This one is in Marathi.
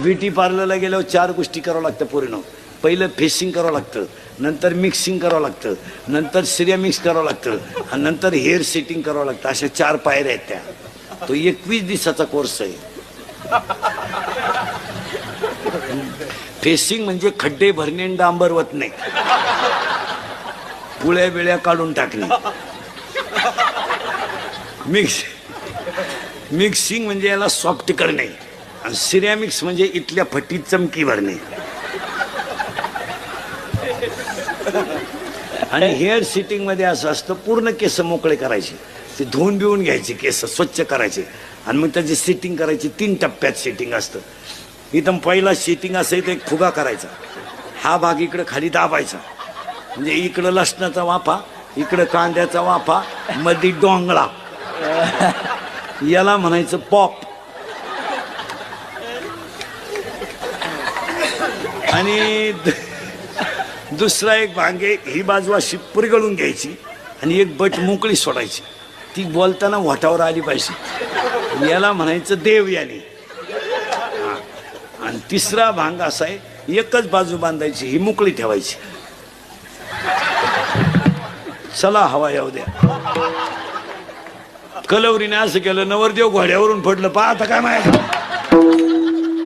ब्युटी पार्लरला गेल्यावर 4 गोष्टी करावं लागतं पोरीनं. पहिलं फेसिंग करावं लागतं, नंतर मिक्सिंग करावं लागतं, नंतर सिरिया मिक्स करावं लागतं आणि नंतर हेअर सेटिंग करावं लागतं. अशा 4 पायऱ्या आहेत त्या. तो 21 दिवसाचा कोर्स आहे. फेसिंग म्हणजे खड्डे भरणे आणि डांबर वतणे, पुळ्या बिळ्या काढून टाकणे. मिक्सिंग म्हणजे याला सॉफ्ट करणे आणि सिरॅमिक्स म्हणजे इथल्या फटीत चमकी भरणे. आणि हेअर सेटिंग मध्ये असं असतं, पूर्ण केस मोकळे करायचे, ते धुवून बिवून घ्यायचे, केस स्वच्छ करायचे आणि मग त्याची सेटिंग करायची. 3 टप्प्यात सेटिंग असतं. इथं पहिला सेटिंग असायचं, एक फुगा करायचा, हा भाग इकडं खाली दाबायचा, म्हणजे इकडं लसणाचा वाफा, इकडं कांद्याचा वाफा, मध्ये डोंगळा, याला म्हणायचं पॉप. आणि दुसरा एक भांगे, ही बाजू अशी पुरगळून घ्यायची आणि एक बट मोकळी सोडायची, ती बोलताना वाटावर आली पाहिजे, याला म्हणायचं देव याने. आणि तिसरा भांग असा आहे, एकच बाजू बांधायची, ही मोकळी ठेवायची. चला हवा येऊ द्या. कलवरीने असं केलं, नवरदेव घोड्यावरून पडलं, पहा आता काय माहिती.